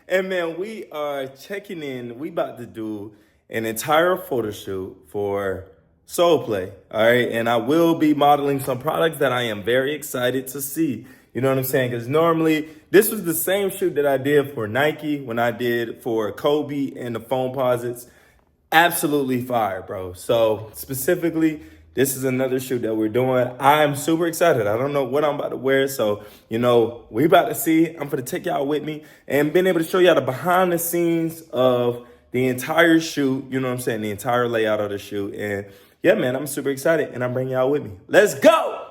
And man, we are checking in. We about to do an entire photo shoot for Soleplay. All right. And I will be modeling some products that I am very excited to see. You know what I'm saying? Because normally this was the same shoot that I did for Nike when I did for Kobe and the phone posits. Absolutely fire, bro. So specifically, this is another shoot that we're doing. I'm super excited. I don't know what I'm about to wear. So, we about to see. I'm going to take y'all with me and being able to show y'all the behind the scenes of the entire shoot. You know what I'm saying? The entire layout of the shoot. And yeah, man, I'm super excited and I'm bringing y'all with me. Let's go.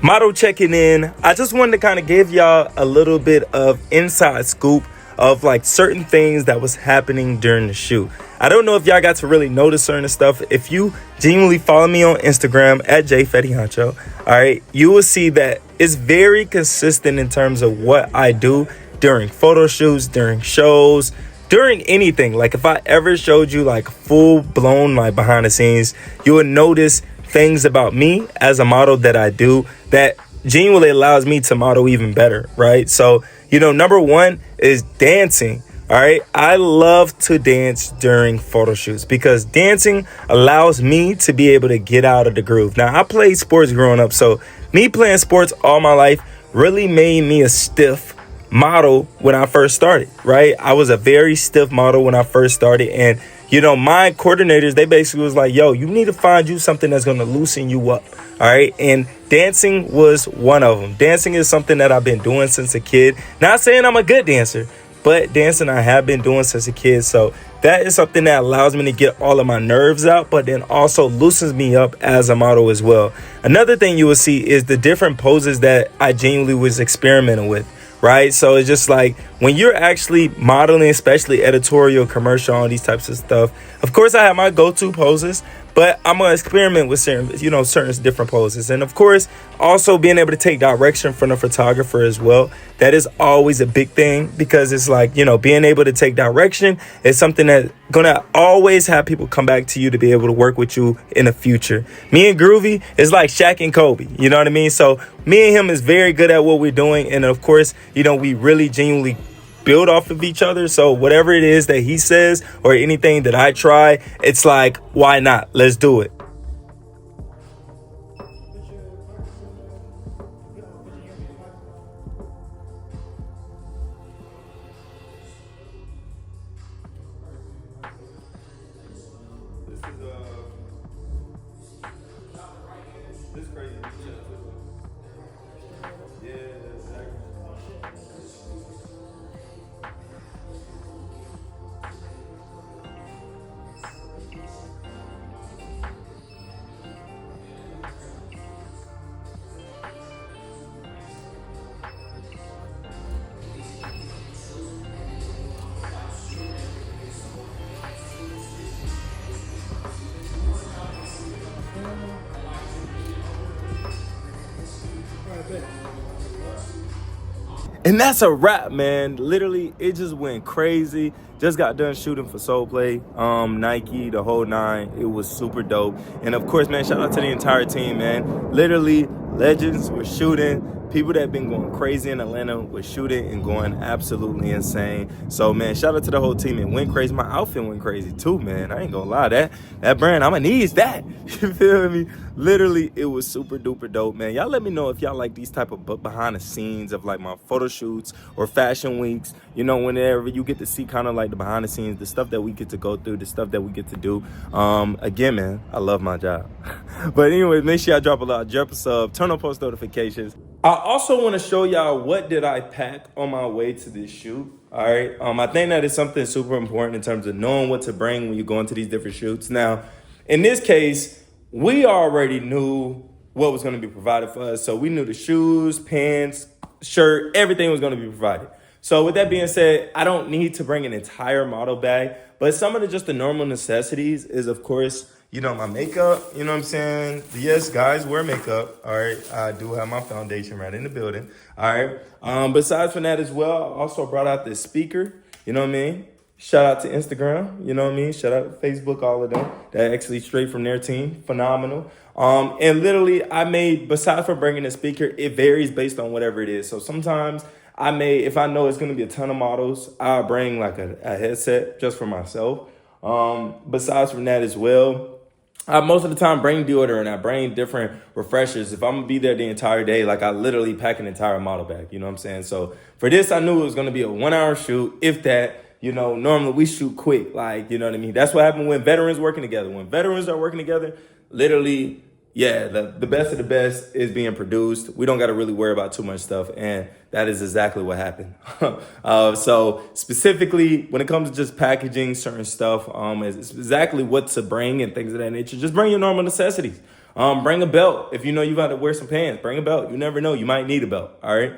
Model checking in. I just wanted to kind of give y'all a little bit of inside scoop of like certain things that was happening during the shoot. I don't know if y'all got to really notice certain stuff. If you genuinely follow me on Instagram at jfettyhoncho, all right, you will see that it's very consistent in terms of what I do during photo shoots, during shows, during anything. Like if I ever showed you like full blown like behind the scenes, you would notice things about me as a model that I do that genuinely allows me to model even better, right? So, number one is dancing, all right? I love to dance during photo shoots because dancing allows me to be able to get out of the groove. Now, I played sports growing up, so me playing sports all my life really made me a stiff model when I first started, right? I was a very stiff model when I first started, and my coordinators, they basically was like, yo, you need to find you something that's going to loosen you up. All right. And dancing was one of them. Dancing is something that I've been doing since a kid. Not saying I'm a good dancer, but dancing I have been doing since a kid. So that is something that allows me to get all of my nerves out, but then also loosens me up as a model as well. Another thing you will see is the different poses that I genuinely was experimenting with. Right. So it's just like when you're actually modeling, especially editorial, commercial, all these types of stuff. Of course, I have my go-to poses, but I'm going to experiment with certain different poses. And of course, also being able to take direction from the photographer as well. That is always a big thing because it's like, being able to take direction is something that's going to always have people come back to you to be able to work with you in the future. Me and Groovy is like Shaq and Kobe. You know what I mean? So me and him is very good at what we're doing. And of course, we really genuinely build off of each other. So whatever it is that he says or anything that I try, it's like, why not? Let's do it. And that's a wrap, man. Literally, it just went crazy. Just got done shooting for Soleplay, Nike, the whole nine. It was super dope. And of course, man, shout out to the entire team, man. Literally, legends were shooting. People that have been going crazy in Atlanta with shooting and going absolutely insane. So, man, shout out to the whole team. It went crazy. My outfit went crazy too, man. I ain't gonna lie. That brand, I'ma need that. You feel me? Literally, it was super duper dope, man. Y'all let me know if y'all like these type of behind the scenes of like my photo shoots or fashion weeks. You know, whenever you get to see kind of like the behind the scenes, the stuff that we get to go through, the stuff that we get to do. Again, man, I love my job. But anyway, make sure y'all drop a lot, drop a sub, turn on post notifications. I also want to show y'all what did I pack on my way to this shoot. All right. I think that is something super important in terms of knowing what to bring when you go into these different shoots. Now, in this case, we already knew what was going to be provided for us. So we knew the shoes, pants, shirt, everything was going to be provided. So with that being said, I don't need to bring an entire model bag, but some of just the normal necessities is, of course, you know, my makeup, you know what I'm saying? Yes, guys wear makeup. All right. I do have my foundation right in the building. All right. Besides from that as well, I also brought out this speaker, you know what I mean? Shout out to Instagram, you know what I mean? Shout out to Facebook, all of them. That actually straight from their team. Phenomenal. And literally I made, besides from bringing a speaker, it varies based on whatever it is. So sometimes I may, if I know it's going to be a ton of models, I'll bring like a headset just for myself. Besides from that as well, I most of the time bring deodorant. I bring different refreshers. If I'm gonna be there the entire day, like I literally pack an entire model bag, you know what I'm saying? So for this, I knew it was gonna be a 1 hour shoot, if that. You know, normally we shoot quick, like, you know what I mean? That's what happened when veterans working together. When veterans are working together, literally, yeah, the best of the best is being produced. We don't got to really worry about too much stuff. And that is exactly what happened. So specifically, when it comes to just packaging certain stuff, it's exactly what to bring and things of that nature. Just bring your normal necessities. Bring a belt. If you know you got to wear some pants, bring a belt. You never know. You might need a belt. All right.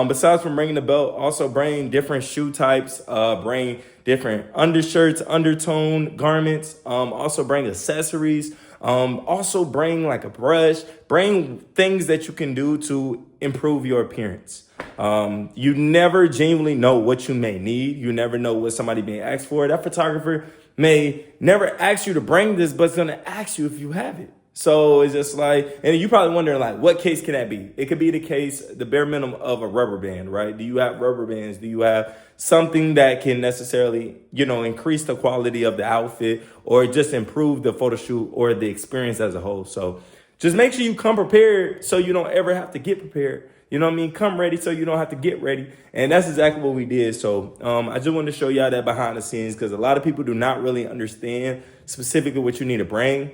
Besides from bringing the belt, also bring different shoe types, bring different undershirts, undertone garments, also bring accessories, also bring like a brush, bring things that you can do to improve your appearance. You never genuinely know what you may need. You never know what somebody may ask for. That photographer may never ask you to bring this, but it's going to ask you if you have it. So it's just like, and you're probably wondering like, what case can that be? It could be the case, the bare minimum of a rubber band, right? Do you have rubber bands? Do you have something that can necessarily, you know, increase the quality of the outfit or just improve the photo shoot or the experience as a whole? So just make sure you come prepared so you don't ever have to get prepared. You know what I mean? Come ready so you don't have to get ready. And that's exactly what we did. So I just wanted to show y'all that behind the scenes because a lot of people do not really understand specifically what you need to bring.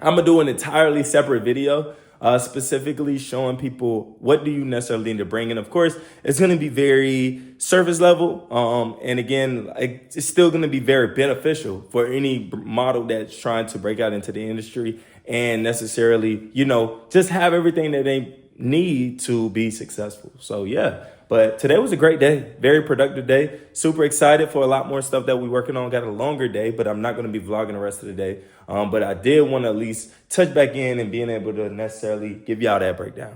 I'm going to do an entirely separate video specifically showing people what do you necessarily need to bring. And of course, it's going to be very surface level. And again, it's still going to be very beneficial for any model that's trying to break out into the industry and necessarily, you know, just have everything that they need to be successful. So, yeah. But today was a great day, very productive day. Super excited for a lot more stuff that we're working on. Got a longer day, but I'm not going to be vlogging the rest of the day. But I did want to at least touch back in and being able to necessarily give y'all that breakdown.